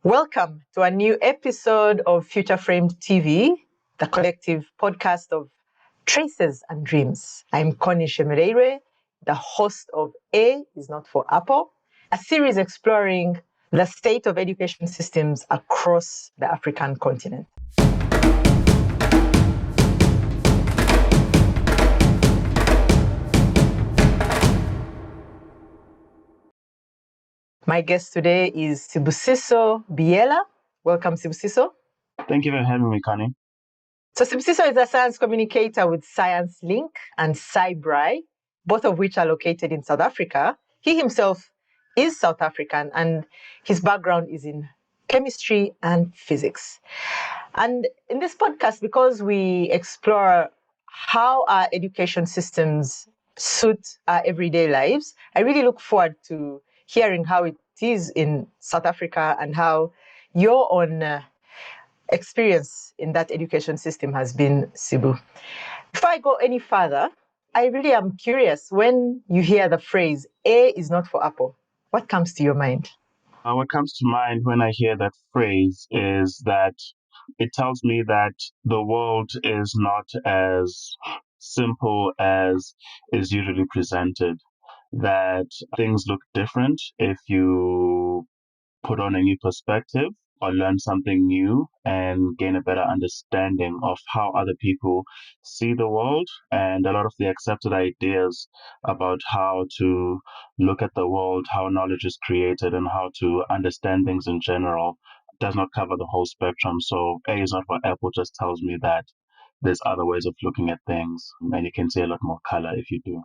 Welcome to a new episode of Future Framed TV, the collective podcast of Traces.Dreams. I'm Connie Nshemereirwe, the host of A is Not for Apple, a series exploring the state of education systems across the African continent. My guest today is Sibusiso Biela. Welcome, Sibusiso. Thank you for having me, Connie. So Sibusiso is a science communicator with Science Link and Cybri, both of which are located in South Africa. He himself is South African and his background is in chemistry and physics. And in this podcast, because we explore how our education systems suit our everyday lives, I really look forward to hearing how it is in South Africa and how your own experience in that education system has been, Sibu. Before I go any further, I really am curious, when you hear the phrase, A is not for Apple, what comes to your mind? What comes to mind when I hear that phrase is that it tells me that the world is not as simple as is usually presented, that things look different if you put on a new perspective or learn something new and gain a better understanding of how other people see the world and a lot of the accepted ideas about how to look at the world, how knowledge is created, and how to understand things in general does not cover the whole spectrum. So A is not for Apple just tells me that there's other ways of looking at things and you can see a lot more color if you do.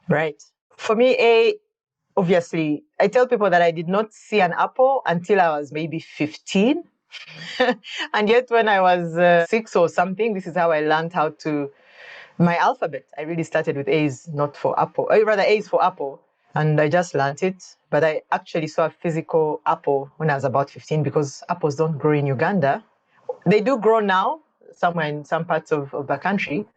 Right. For me, A, obviously, I tell people that I did not see an apple until I was maybe 15. And yet when I was 6 or something, this is how I learned how to, my alphabet. I really started with A is not for apple, or rather A is for apple. And I just learned it. But I actually saw a physical apple when I was about 15 because apples don't grow in Uganda. They do grow now, somewhere in some parts of the country,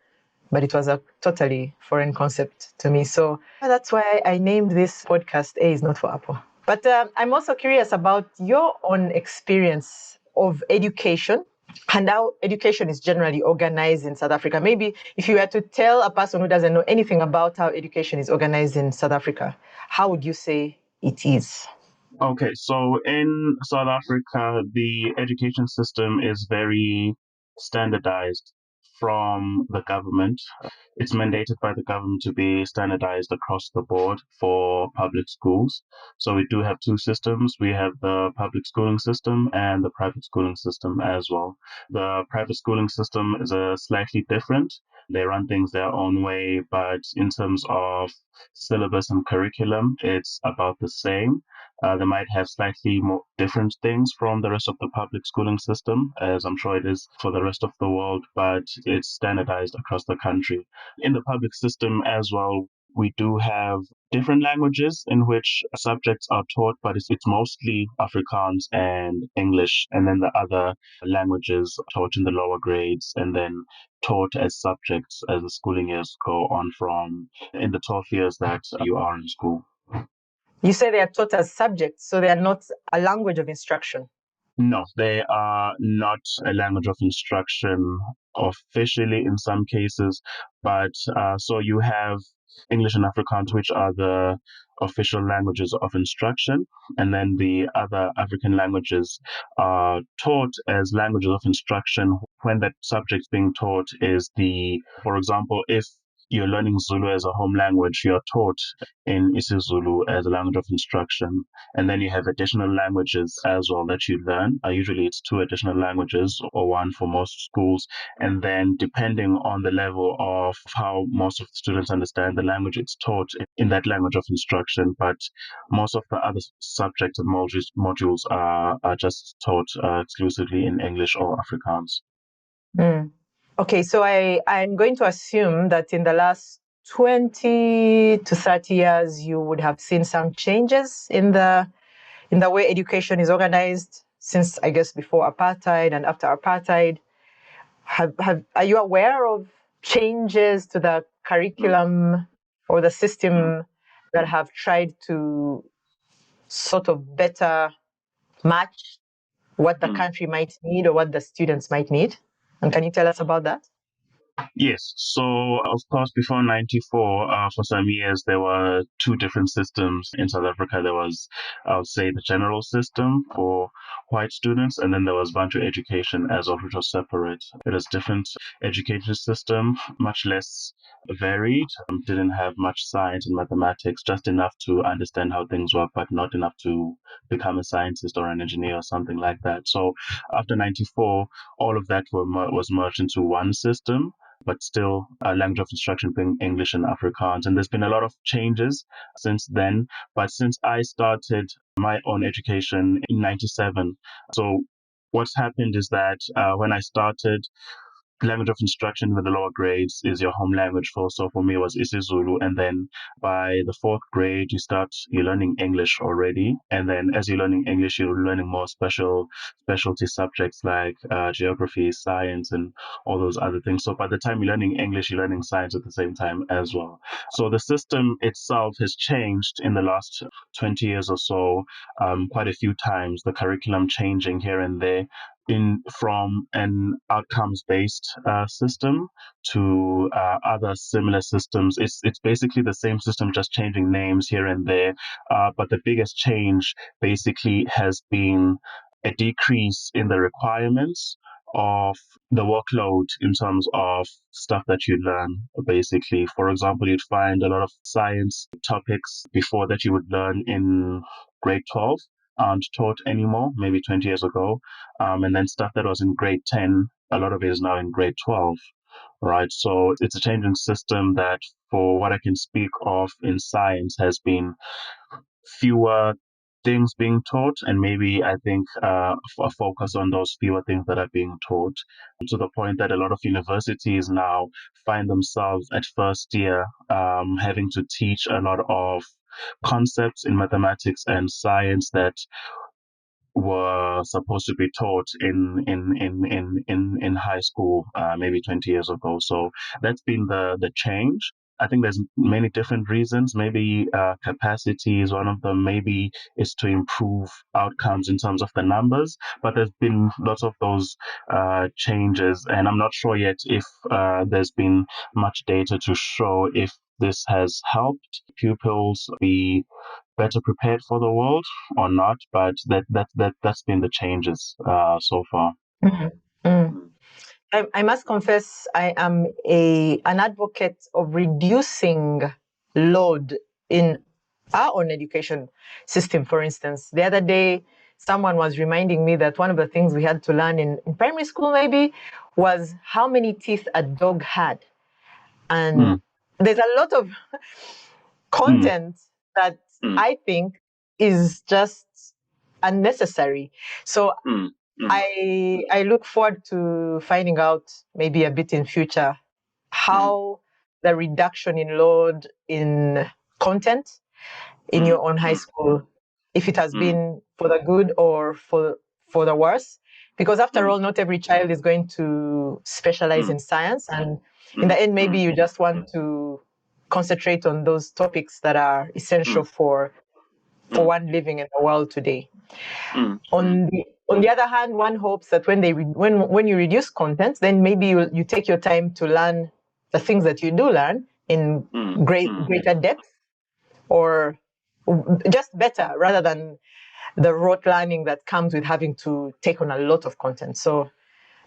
but it was a totally foreign concept to me. So that's why I named this podcast A is not for Apple. But I'm also curious about your own experience of education and how education is generally organized in South Africa. Maybe if you were to tell a person who doesn't know anything about how education is organized in South Africa, how would you say it is? Okay, so in South Africa, the education system is very standardized from the government. It's mandated by the government to be standardized across the board for public schools. So we do have two systems. We have the public schooling system and the private schooling system as well. The private schooling system is a slightly different. They run things their own way, but in terms of syllabus and curriculum, it's about the same. They might have slightly more different things from the rest of the public schooling system, as I'm sure it is for the rest of the world, but it's standardized across the country. In the public system as well, we do have different languages in which subjects are taught, but it's mostly Afrikaans and English, and then the other languages taught in the lower grades and then taught as subjects as the schooling years go on from in the 12 years that you are in school. You say they are taught as subjects, so they are not a language of instruction. No, they are not a language of instruction officially in some cases, but so you have English and Afrikaans, which are the official languages of instruction, and then the other African languages are taught as languages of instruction when that subject being taught is for example, if you're learning Zulu as a home language, you're taught in isiZulu as a language of instruction. And then you have additional languages as well that you learn. Usually it's 2 additional languages or 1 for most schools. And then depending on the level of how most of the students understand the language, it's taught in that language of instruction. But most of the other subjects and modules are just taught exclusively in English or Afrikaans. Mm. Okay, so I'm going to assume that in the last 20 to 30 years, you would have seen some changes in the way education is organized since, I guess, before apartheid and after apartheid. Are you aware of changes to the curriculum or the system that have tried to sort of better match what the country might need or what the students might need? And can you tell us about that? Yes. So, of course, before 94, for some years, there were two different systems in South Africa. There was, I would say, the general system for white students, and then there was Bantu education as of which was separate. It was different education system, much less varied, didn't have much science and mathematics, just enough to understand how things work, but not enough to become a scientist or an engineer or something like that. So after 94, all of that was merged into one system, but still language of instruction being English and Afrikaans. And there's been a lot of changes since then. But since I started my own education in 97, so what's happened is that when I started, language of instruction with the lower grades is your home language. For me it was isiZulu, and then by the fourth grade you're learning English already, and then as you're learning English you're learning more specialty subjects like geography, science, and all those other things. So by the time you're learning English you're learning science at the same time as well. So the system itself has changed in the last 20 years or so, quite a few times, the curriculum changing here and there in from an outcomes based system to other similar systems. It's basically the same system, just changing names here and there. But the biggest change basically has been a decrease in the requirements of the workload in terms of stuff that you learn. Basically, for example, you'd find a lot of science topics before that you would learn in grade 12 aren't taught anymore, maybe 20 years ago. And then stuff that was in grade 10, a lot of it is now in grade 12, right? So it's a change in system that, for what I can speak of in science, has been fewer things being taught, and maybe I think a focus on those fewer things that are being taught, to the point that a lot of universities now find themselves at first year having to teach a lot of concepts in mathematics and science that were supposed to be taught in high school maybe 20 years ago. So that's been the change. I think there's many different reasons. Maybe capacity is one of them. Maybe it's to improve outcomes in terms of the numbers. But there's been lots of those changes, and I'm not sure yet if there's been much data to show if this has helped pupils be better prepared for the world or not, but that's been the changes so far. Mhm. Mm. I must confess, I am an advocate of reducing load in our own education system. For instance, the other day, someone was reminding me that one of the things we had to learn in primary school maybe was how many teeth a dog had. And there's a lot of content that I think is just unnecessary. So I look forward to finding out maybe a bit in future how the reduction in load in content in your own high school, if it has been for the good or for the worse. Because after all, not every child is going to specialize in science. And in the end, maybe you just want to concentrate on those topics that are essential for one living in the world today. On the other hand, one hopes that when you reduce content, then maybe you take your time to learn the things that you do learn in greater depth, or just better, rather than the rote learning that comes with having to take on a lot of content. So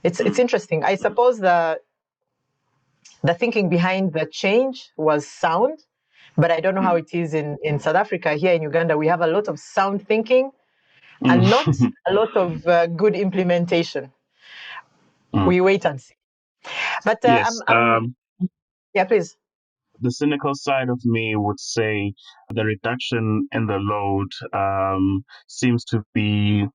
it's interesting. I suppose the thinking behind the change was sound, but I don't know how it is in South Africa. Here in Uganda, we have a lot of sound thinking and not a lot of good implementation. We wait and see. But Yes. yeah, please. The cynical side of me would say the reduction in the load seems to be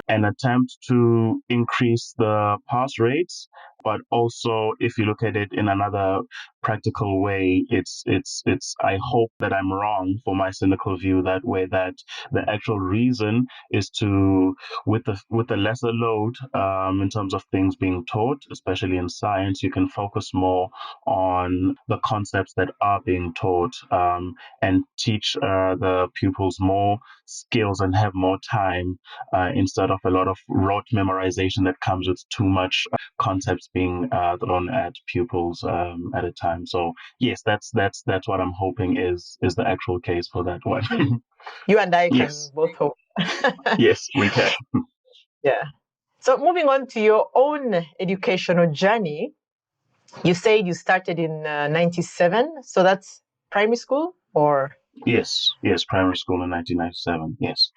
an attempt to increase the pass rates, But also, if you look at it in another practical way, it's I hope that I'm wrong for my cynical view that way, that the actual reason is to, with the lesser load, in terms of things being taught, especially in science, you can focus more on the concepts that are being taught, and teach the pupils more skills and have more time, instead of a lot of rote memorization that comes with too much concepts being thrown at pupils at a time. So yes, that's what I'm hoping is the actual case for that one. You and I can Yes, both hope. yes, we can. Yeah. So moving on to your own educational journey, you said you started in 97. So that's primary school or? Yes, yes, primary school in 1997. Yes.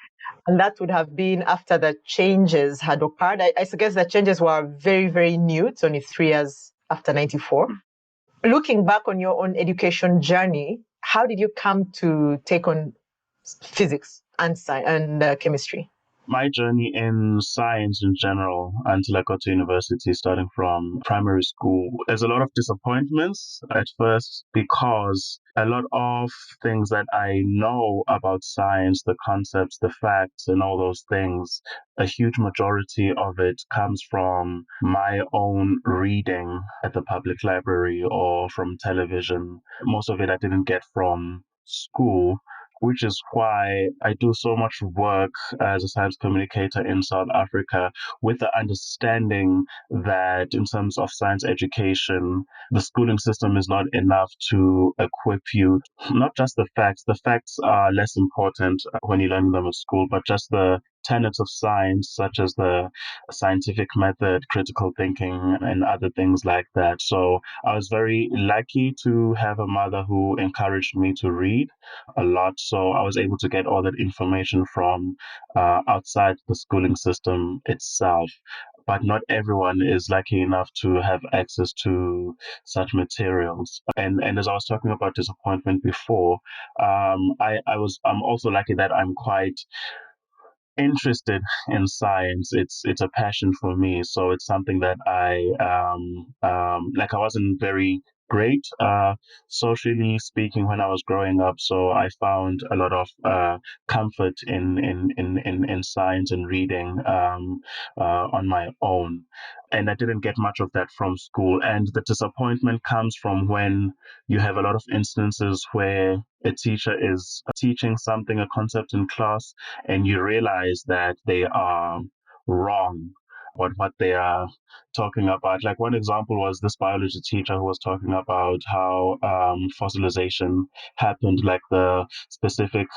And that would have been after the changes had occurred. I guess the changes were very, very new. It's only 3 years after 94. Looking back on your own education journey, how did you come to take on physics and science and chemistry? My journey in science in general until I got to university, starting from primary school, there's a lot of disappointments at first because a lot of things that I know about science, the concepts, the facts, and all those things, a huge majority of it comes from my own reading at the public library or from television. Most of it I didn't get from school, which is why I do so much work as a science communicator in South Africa, with the understanding that in terms of science education, the schooling system is not enough to equip you, not just the facts. The facts are less important when you learn them at school, but just the tenets of science, such as the scientific method, critical thinking, and other things like that. So I was very lucky to have a mother who encouraged me to read a lot. So I was able to get all that information from outside the schooling system itself. But not everyone is lucky enough to have access to such materials. And as I was talking about disappointment before, I'm also lucky that I'm quite interested in science. It's a passion for me, so it's something that I wasn't very great socially speaking when I was growing up, so I found a lot of comfort in science and reading on my own. And I didn't get much of that from school. And the disappointment comes from when you have a lot of instances where a teacher is teaching something, a concept in class, and you realize that they are wrong about what they are talking about. Like one example was this biology teacher who was talking about how fossilization happened, like the specific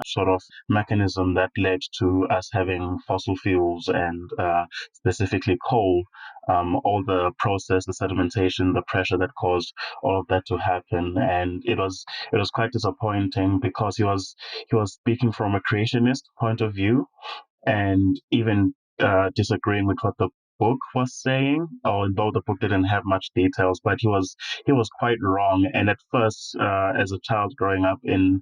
sort of mechanism that led to us having fossil fuels and specifically coal, all the process, the sedimentation, the pressure that caused all of that to happen. And it was quite disappointing because he was speaking from a creationist point of view, and even disagreeing with what the book was saying, although the book didn't have much details, but he was quite wrong. And at first, as a child growing up in,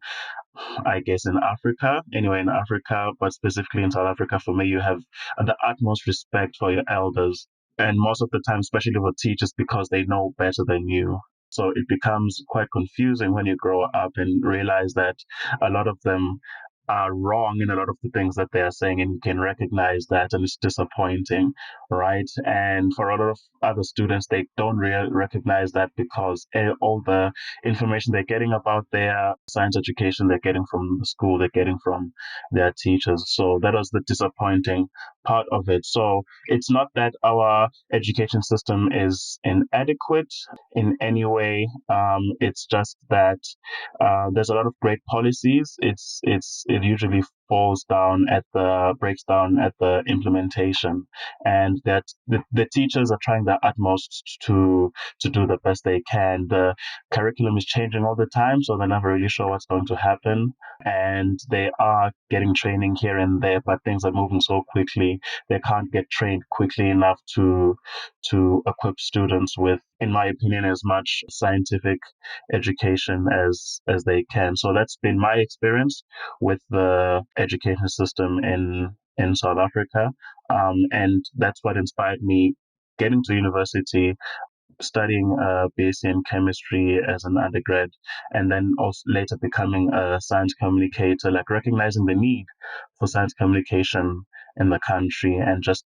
I guess, in Africa, anyway, in Africa, but specifically in South Africa, for me, you have the utmost respect for your elders. And most of the time, especially for teachers, because they know better than you. So it becomes quite confusing when you grow up and realize that a lot of them are wrong in a lot of the things that they are saying, and you can recognize that, and it's disappointing, right? And for a lot of other students, they don't really recognize that because all the information they're getting about their science education, they're getting from the school, they're getting from their teachers. So that was the disappointing part of it. So it's not that our education system is inadequate in any way. It's just that there's a lot of great policies. It usually breaks down at the implementation, and that the teachers are trying their utmost to do the best they can. The curriculum is changing all the time, so they're never really sure what's going to happen, and they are getting training here and there, but things are moving so quickly they can't get trained quickly enough to equip students with, in my opinion, as much scientific education as they can. So that's been my experience with the education system in in South Africa. And that's what inspired me getting to university, studying BSc in chemistry as an undergrad, and then also later becoming a science communicator, like recognizing the need for science communication in the country and just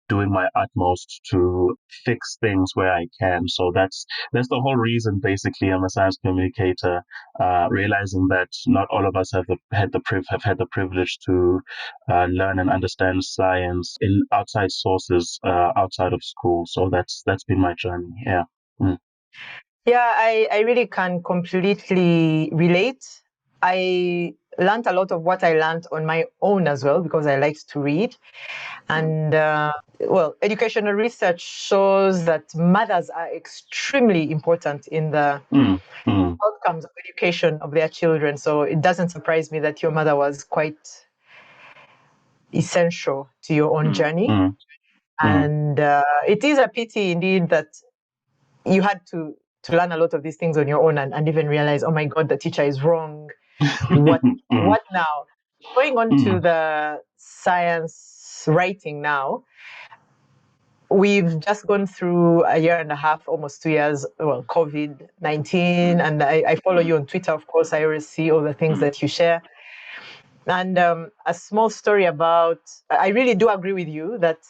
doing my utmost to fix things where I can. So that's the whole reason. Basically, I'm a science communicator. Realizing that not all of us have had the privilege to learn and understand science in outside sources, outside of school. So that's been my journey. Yeah. Mm. Yeah, I really can completely relate. I learned a lot of what I learned on my own as well because I liked to read. And well, educational research shows that mothers are extremely important in the outcomes of education of their children. So it doesn't surprise me that your mother was quite essential to your own journey. And it is a pity indeed that you had to learn a lot of these things on your own and even realize, oh my God, the teacher is wrong. What now? Going on to the science writing now, we've just gone through a year and a half, almost 2 years, well, COVID-19, and I follow you on Twitter, of course. I always see all the things that you share. And a small story about, I really do agree with you that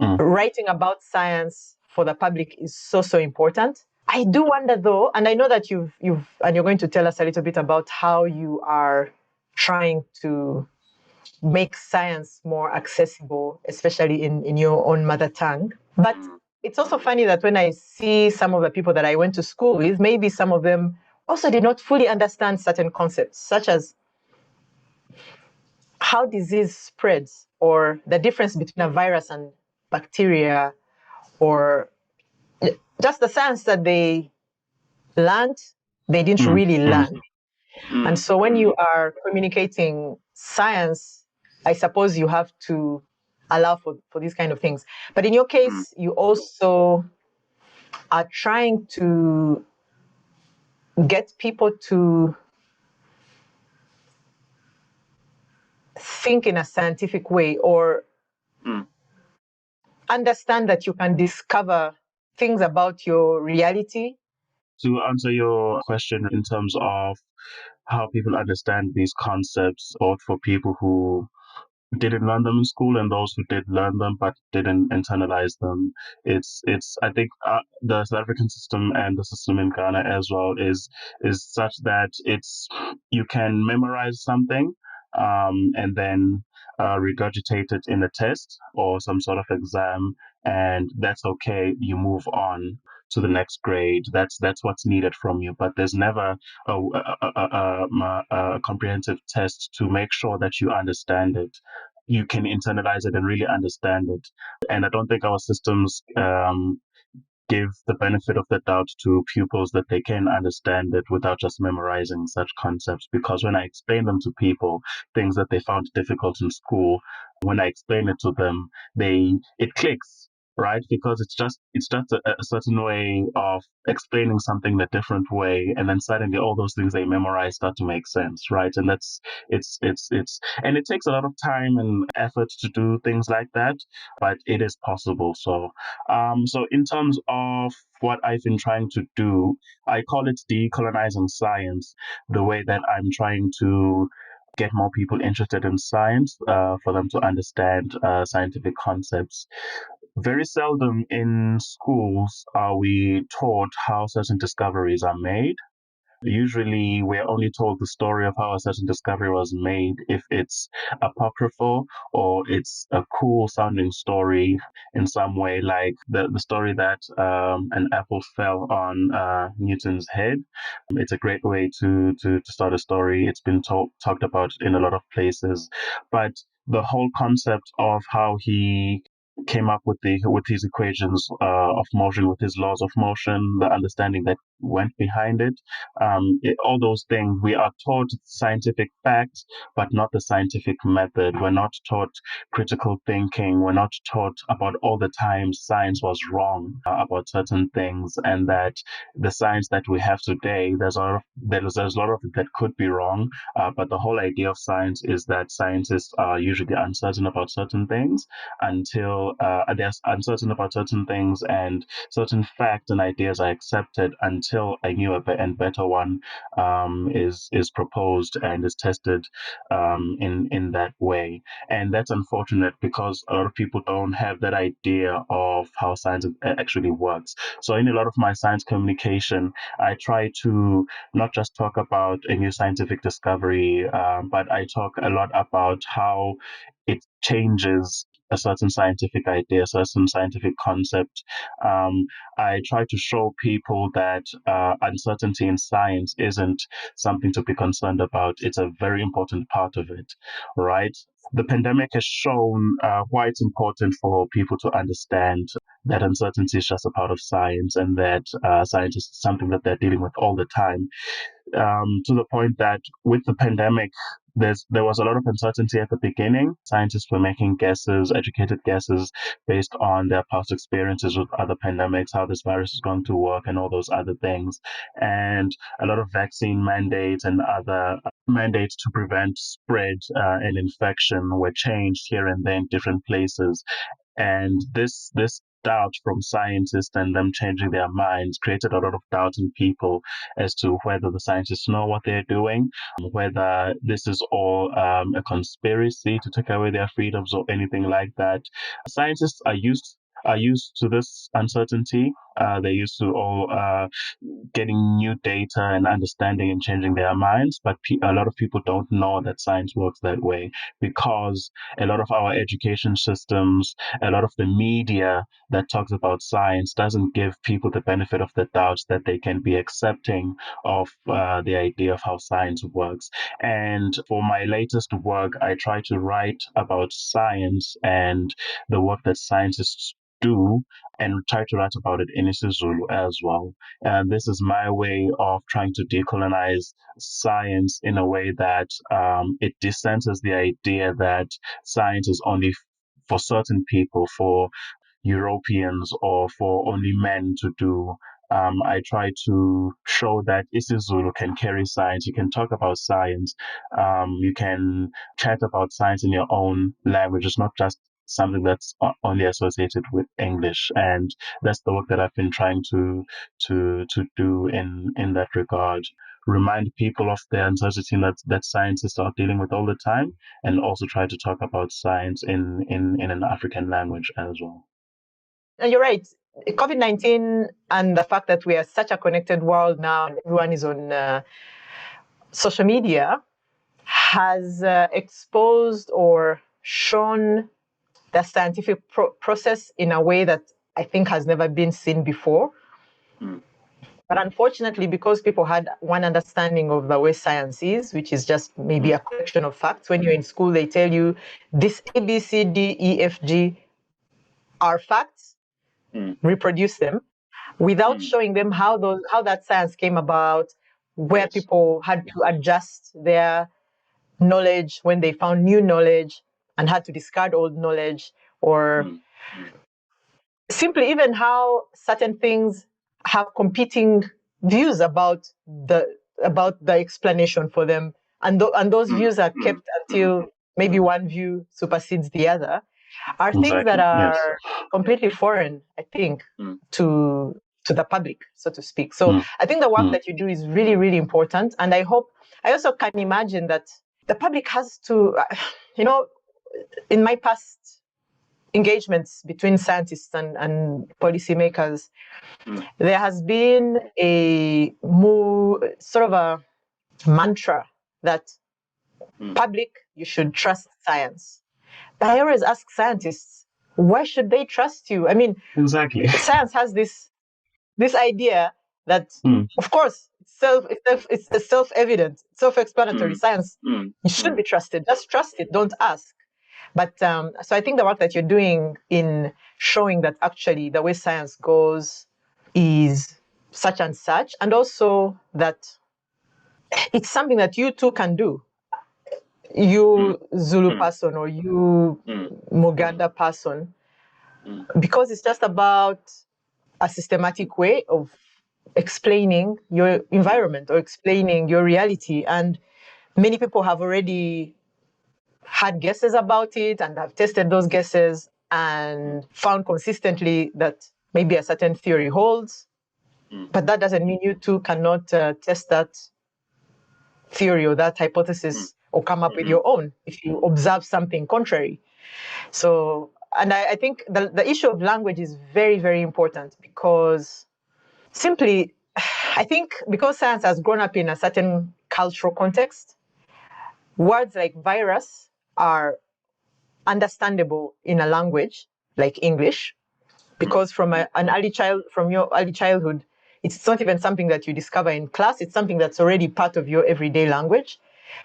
writing about science for the public is so important. I do wonder though, and I know that you've and you're going to tell us a little bit about how you are trying to make science more accessible, especially in your own mother tongue. But it's also funny that when I see some of the people that I went to school with, maybe some of them also did not fully understand certain concepts, such as how disease spreads, or the difference between a virus and bacteria, or just the science that they learned, they didn't really learn. And so when you are communicating science, I suppose you have to allow for these kind of things. But in your case, you also are trying to get people to think in a scientific way, or understand that you can discover things about your reality. To answer your question in terms of how people understand these concepts, both for people who didn't learn them in school and those who did learn them but didn't internalize them. It's I think the South African system and the system in Ghana as well is such that it's you can memorize something and then regurgitate it in a test or some sort of exam, and that's okay. You move on to the next grade. That's what's needed from you. But there's never a comprehensive test to make sure that you understand it. You can internalize it and really understand it. And I don't think our systems give the benefit of the doubt to pupils that they can understand it without just memorizing such concepts. Because when I explain them to people, things that they found difficult in school, when I explain it to them, it clicks, right? Because it's just a certain way of explaining something in a different way, and then suddenly all those things they memorize start to make sense, right? And that's it's and it takes a lot of time and effort to do things like that, but it is possible. So in terms of what I've been trying to do, I call it decolonizing science, the way that I'm trying to get more people interested in science, for them to understand scientific concepts. Very seldom in schools are we taught how certain discoveries are made. Usually, we're only told the story of how a certain discovery was made if it's apocryphal or it's a cool sounding story in some way, like the story that an apple fell on Newton's head. It's a great way to start a story. It's been talked about in a lot of places, but the whole concept of how he came up with his equations of motion, with his laws of motion, the understanding that went behind it. All those things, we are taught scientific facts, but not the scientific method. We're not taught critical thinking. We're not taught about all the times science was wrong about certain things, and that the science that we have today, there's a lot of it that could be wrong. But the whole idea of science is that scientists are usually uncertain about certain things until they're uncertain about certain things, and certain facts and ideas are accepted until a newer and better one is proposed and is tested in that way. And that's unfortunate because a lot of people don't have that idea of how science actually works. So in a lot of my science communication, I try to not just talk about a new scientific discovery, but I talk a lot about how it changes a certain scientific idea, a certain scientific concept. Um, I try to show people that uncertainty in science isn't something to be concerned about. It's a very important part of it, right? The pandemic has shown why it's important for people to understand that uncertainty is just a part of science, and that science is something that they're dealing with all the time, to the point that with the pandemic, there was a lot of uncertainty at the beginning. Scientists were making guesses, educated guesses, based on their past experiences with other pandemics, how this virus is going to work, and all those other things. And a lot of vaccine mandates and other mandates to prevent spread and infection were changed here and there in different places. And this doubt from scientists and them changing their minds created a lot of doubt in people as to whether the scientists know what they're doing, whether this is all a conspiracy to take away their freedoms or anything like that. Scientists are used to this uncertainty. They're used to all getting new data and understanding and changing their minds. But a lot of people don't know that science works that way, because a lot of our education systems, a lot of the media that talks about science doesn't give people the benefit of the doubt that they can be accepting of the idea of how science works. And for my latest work, I try to write about science and the work that scientists do, and try to write about it in isiZulu as well. And this is my way of trying to decolonize science in a way that it dissenses the idea that science is only for certain people, for Europeans, or for only men to do. I try to show that isiZulu can carry science. You can talk about science. You can chat about science in your own language. It's not just something that's only associated with English. And that's the work that I've been trying to do in that regard. Remind people of the uncertainty that scientists are dealing with all the time, and also try to talk about science in an African language as well. And you're right. COVID-19 and the fact that we are such a connected world now, and everyone is on social media, has exposed or shown the scientific process in a way that I think has never been seen before. But unfortunately, because people had one understanding of the way science is, which is just maybe a collection of facts, when you're in school, they tell you this A, B, C, D, E, F, G are facts, reproduce them, without showing them how that science came about, where people had to adjust their knowledge when they found new knowledge and had to discard old knowledge, or simply even how certain things have competing views about the explanation for them, and those views are kept until maybe one view supersedes the other, are things that are completely foreign, I think, to the public, so to speak. So I think the work that you do is really, really important. And I also can imagine that the public has to, in my past engagements between scientists and policymakers, there has been a more sort of a mantra that public, you should trust science. But I always ask scientists, why should they trust you? I mean, exactly. Science has this idea that, of course, it's self-evident, self-explanatory. Science, you should be trusted. Just trust it. Don't ask. But so I think the work that you're doing in showing that actually the way science goes is such and such, and also that it's something that you too can do. You Zulu person or you Muganda person, because it's just about a systematic way of explaining your environment or explaining your reality. And many people have already had guesses about it and have tested those guesses and found consistently that maybe a certain theory holds. But that doesn't mean you too cannot test that theory or that hypothesis or come up with your own if you observe something contrary. So, and I think the issue of language is very, very important because simply, I think because science has grown up in a certain cultural context, words like virus are understandable in a language like English, because from your early childhood, it's not even something that you discover in class. It's something that's already part of your everyday language.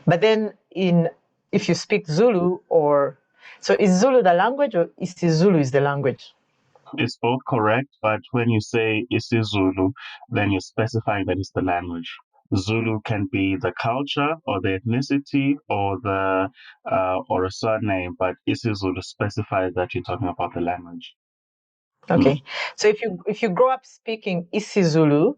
But then if you speak Zulu so is Zulu the language or isiZulu is the language? It's both correct, but when you say isiZulu, then you're specifying that it's the language. Zulu can be the culture or the ethnicity or the or a surname, but isiZulu specifies that you're talking about the language. Okay. So if you grow up speaking isiZulu,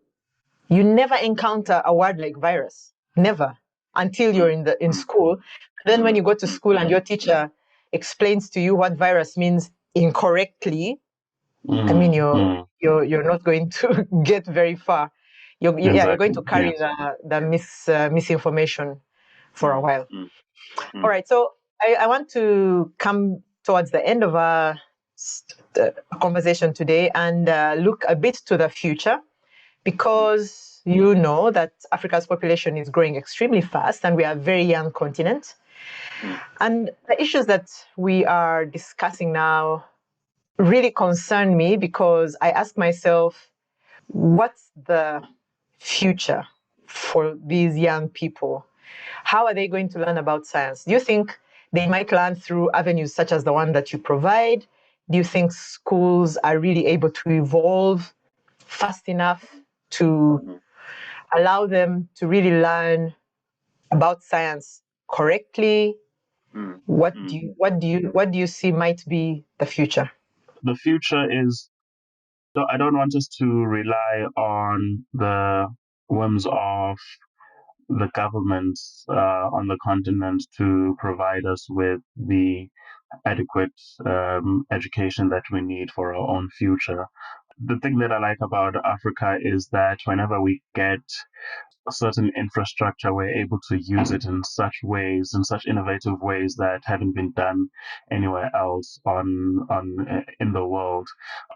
you never encounter a word like virus. Never. Until you're in school. Then when you go to school and your teacher explains to you what virus means incorrectly, I mean you're not going to get very far. You're going to carry the misinformation for a while. All right. So I want to come towards the end of our conversation today and look a bit to the future, because you know that Africa's population is growing extremely fast and we are a very young continent. And the issues that we are discussing now really concern me because I ask myself, what's the future for these young people? How are they going to learn about science? Do you think they might learn through avenues such as the one that you provide? Do you think schools are really able to evolve fast enough to allow them to really learn about science correctly? What do you see might be the future? The future is, so I don't want us to rely on the whims of the governments on the continent to provide us with the adequate education that we need for our own future. The thing that I like about Africa is that whenever we get a certain infrastructure, we're able to use it in such ways, in such innovative ways that haven't been done anywhere else in the world.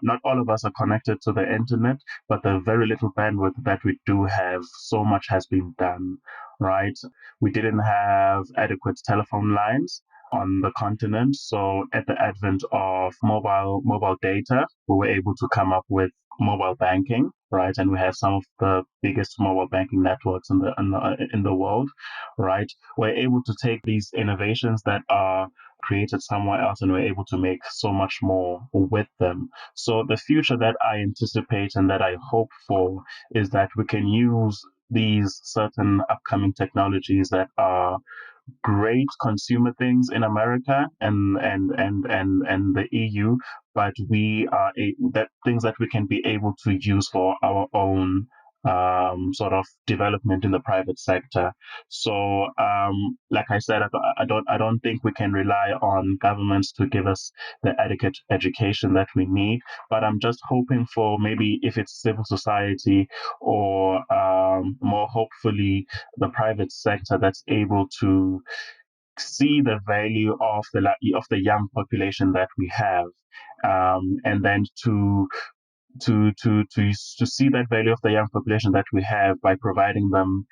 Not all of us are connected to the internet, but the very little bandwidth that we do have, so much has been done, right? We didn't have adequate telephone lines on the continent. So at the advent of mobile data, we were able to come up with mobile banking, right? And we have some of the biggest mobile banking networks in the world, right? We're able to take these innovations that are created somewhere else and we're able to make so much more with them. So the future that I anticipate and that I hope for is that we can use these certain upcoming technologies that are great consumer things in America and the EU, but we are that things that we can be able to use for our own sort of development in the private sector. So, like I said, I don't think we can rely on governments to give us the adequate education that we need. But I'm just hoping for maybe if it's civil society or more hopefully the private sector that's able to see the value of the young population that we have, and then to see that value of the young population that we have by providing them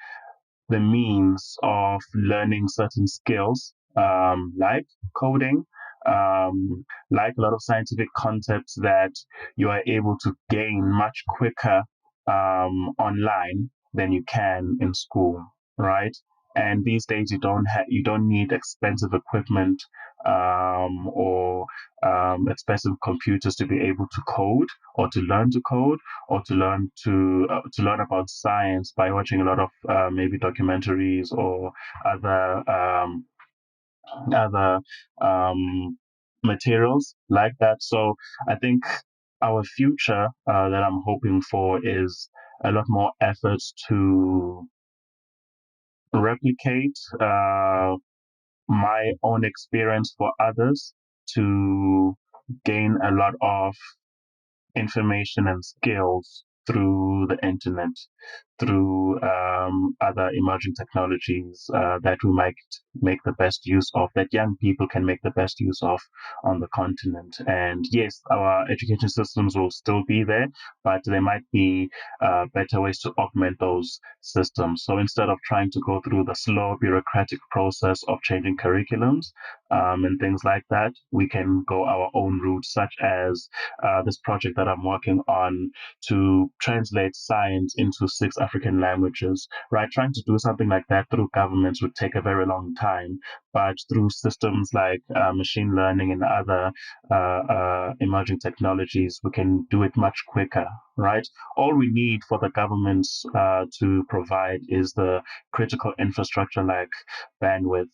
the means of learning certain skills, like coding, like a lot of scientific concepts that you are able to gain much quicker online than you can in school, right? And these days, you don't need expensive equipment or expensive computers to be able to code or to learn to code or to learn about science by watching a lot of maybe documentaries or other other materials like that. So I think our future that I'm hoping for is a lot more efforts to replicate my own experience for others, to gain a lot of information and skills through the internet, through other emerging technologies that we might make the best use of, that young people can make the best use of on the continent. And yes, our education systems will still be there, but there might be better ways to augment those systems. So instead of trying to go through the slow bureaucratic process of changing curriculums and things like that, we can go our own route, such as this project that I'm working on to translate science into 6 African languages, right? Trying to do something like that through governments would take a very long time, but through systems like machine learning and other emerging technologies, we can do it much quicker, right? All we need for the governments to provide is the critical infrastructure like bandwidth,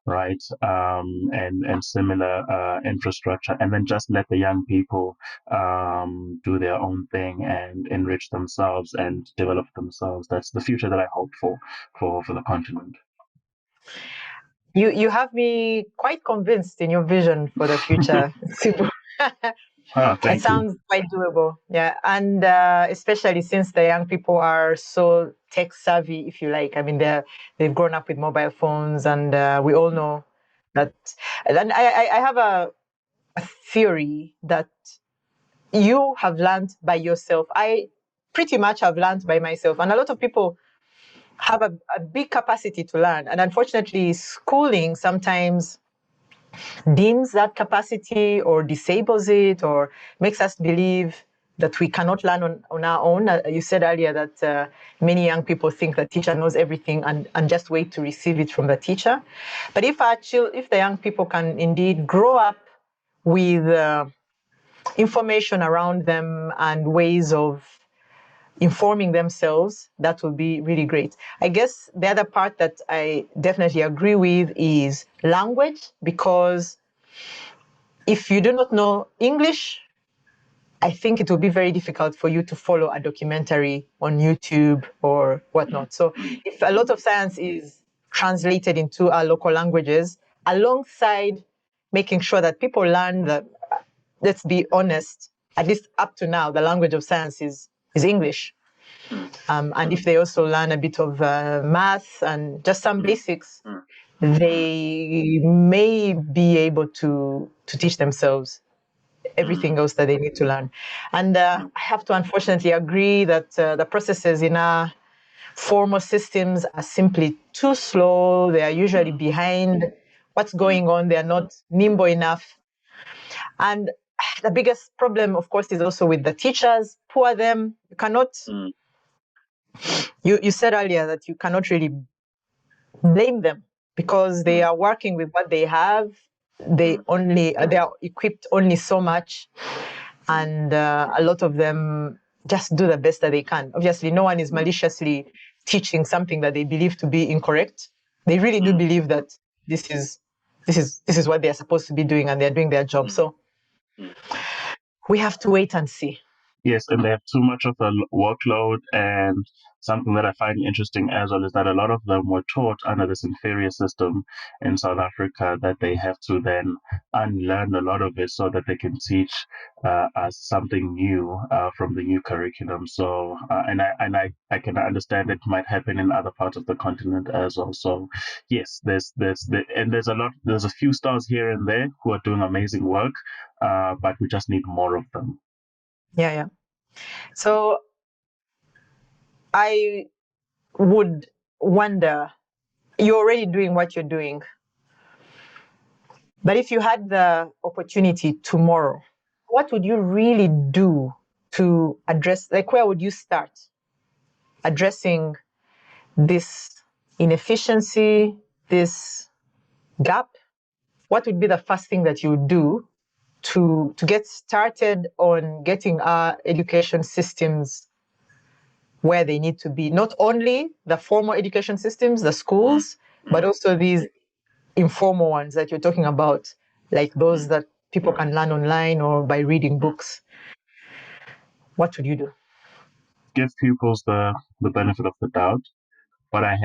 right? And similar infrastructure, and then just let the young people do their own thing and enrich themselves and develop themselves. That's the future that I hope for the continent. You have me quite convinced in your vision for the future, Sibu. It Thank you. sounds quite doable, yeah, and especially since the young people are so tech savvy, if you like. I mean, they've grown up with mobile phones, and we all know that. And I have a theory that you have learned by yourself. I pretty much have learned by myself, and a lot of people have a big capacity to learn, and unfortunately, schooling sometimes dims that capacity or disables it or makes us believe that we cannot learn on our own. You said earlier that many young people think the teacher knows everything and just wait to receive it from the teacher. But if the young people can indeed grow up with information around them and ways of informing themselves, that would be really great. I guess the other part that I definitely agree with is language, because if you do not know English, I think it will be very difficult for you to follow a documentary on YouTube or whatnot. So if a lot of science is translated into our local languages, alongside making sure that people learn that, let's be honest, at least up to now, the language of science is English. And if they also learn a bit of math and just some basics, they may be able to teach themselves everything else that they need to learn. And I have to unfortunately agree that the processes in our formal systems are simply too slow. They are usually behind what's going on. They are not nimble enough. And the biggest problem, of course, is also with the teachers. Poor them. You cannot. You said earlier that you cannot really blame them because they are working with what they have. They are equipped only so much, and a lot of them just do the best that they can. Obviously, no one is maliciously teaching something that they believe to be incorrect. They really do believe that this is what they are supposed to be doing, and they're doing their job. So we have to wait and see. Yes, and they have too much of a workload. And something that I find interesting as well is that a lot of them were taught under this inferior system in South Africa, that they have to then unlearn a lot of it so that they can teach us something new from the new curriculum. So, I can understand it might happen in other parts of the continent as well. So, yes, there's a few stars here and there who are doing amazing work, but we just need more of them. Yeah. So I would wonder, you're already doing what you're doing, but if you had the opportunity tomorrow, what would you really do to address, like, where would you start addressing this inefficiency, this gap, what would be the first thing that you would do to get started on getting our education systems where they need to be? Not only the formal education systems, the schools, but also these informal ones that you're talking about, like those that people can learn online or by reading books. What would you do? Give pupils the benefit of the doubt. What I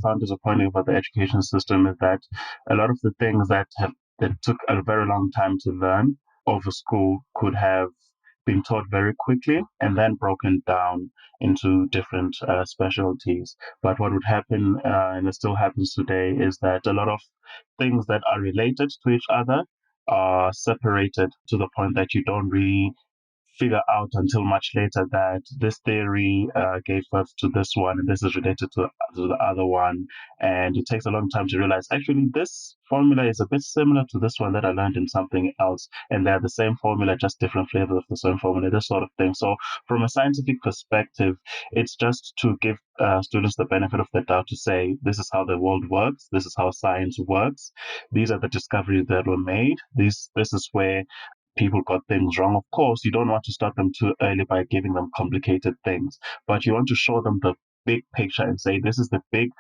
found disappointing about the education system is that a lot of the things that took a very long time to learn over school could have been taught very quickly and then broken down into different specialties. But what would happen, and it still happens today, is that a lot of things that are related to each other are separated to the point that you don't really figure out until much later that this theory gave birth to this one, and this is related to the other one. And it takes a long time to realize actually this formula is a bit similar to this one that I learned in something else, and they're the same formula, just different flavors of the same formula, this sort of thing. So, from a scientific perspective, it's just to give students the benefit of the doubt to say, this is how the world works, this is how science works, these are the discoveries that were made, this is where people got things wrong. Of course, you don't want to start them too early by giving them complicated things, but you want to show them the big picture and say, this is the big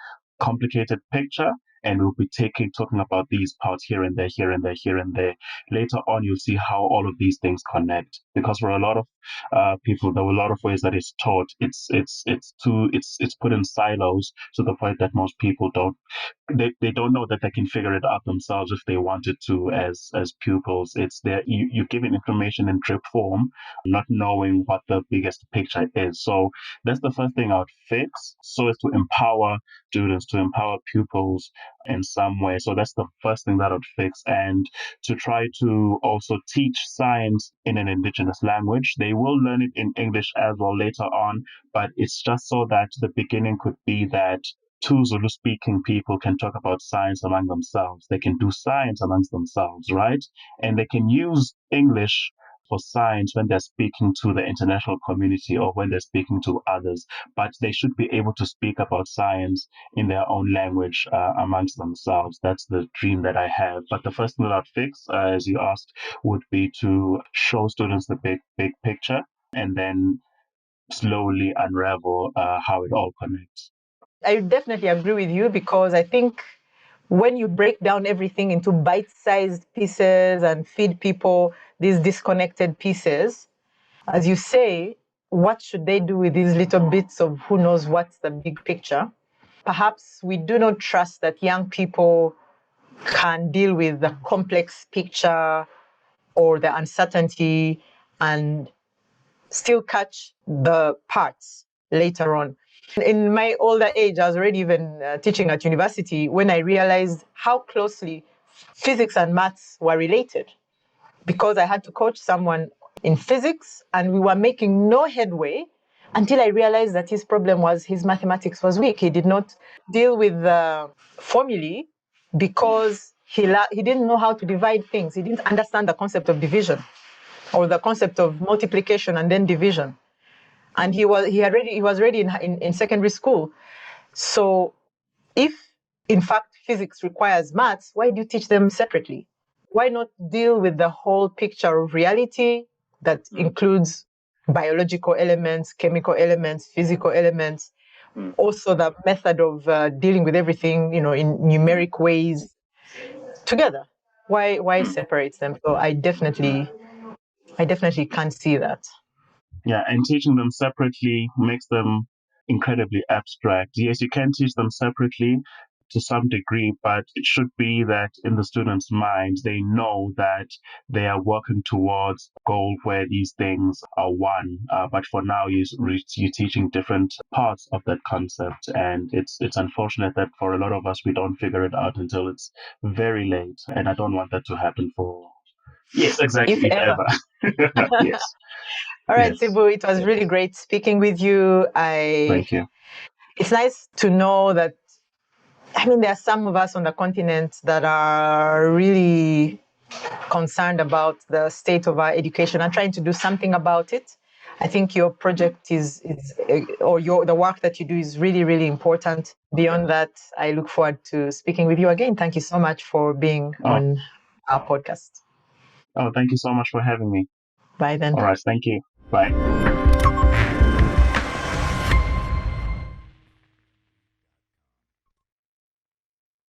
complicated picture. And we'll be talking about these parts here and there, here and there, here and there. Later on, you'll see how all of these things connect. Because for a lot of people, there were a lot of ways that it's taught. It's put in silos to the point that most people they don't know that they can figure it out themselves if they wanted to as pupils. It's there you're given information in drip form, not knowing what the biggest picture is. So that's the first thing I would fix, so as to empower students, to empower pupils in some way. So that's the first thing that I would fix. And to try to also teach science in an indigenous language. They will learn it in English as well later on, but it's just so that the beginning could be that two Zulu speaking people can talk about science among themselves. They can do science amongst themselves, right? And they can use English for science when they're speaking to the international community or when they're speaking to others. But they should be able to speak about science in their own language amongst themselves. That's the dream that I have. But the first thing that I'd fix, as you asked, would be to show students the big picture and then slowly unravel how it all connects. I definitely agree with you, because I think when you break down everything into bite-sized pieces and feed people these disconnected pieces, as you say, what should they do with these little bits of who knows what's the big picture? Perhaps we do not trust that young people can deal with the complex picture or the uncertainty and still catch the parts later on. In my older age, I was already even teaching at university when I realized how closely physics and maths were related, because I had to coach someone in physics and we were making no headway until I realized that his problem was his mathematics was weak. He did not deal with the formulae because he didn't know how to divide things. He didn't understand the concept of division or the concept of multiplication and then division. And he was already in secondary school. So if in fact physics requires maths, why do you teach them separately? Why not deal with the whole picture of reality that includes biological elements, chemical elements, physical elements, also the method of dealing with everything, in numeric ways together? Why separate them? So I definitely can't see that. Yeah, and teaching them separately makes them incredibly abstract. Yes, you can teach them separately to some degree, but it should be that in the students' minds, they know that they are working towards a goal where these things are one. But for now, you're teaching different parts of that concept. And it's unfortunate that for a lot of us, we don't figure it out until it's very late. And I don't want that to happen for, yes, exactly, If if ever. ever. Yes, All right, yes. Sibu, it was really great speaking with you. Thank you. It's nice to know that, there are some of us on the continent that are really concerned about the state of our education and trying to do something about it. I think your project or the work that you do is really, really important. Beyond that, I look forward to speaking with you again. Thank you so much for being on our podcast. Oh, thank you so much for having me. Bye then. All right. Thank you. Bye.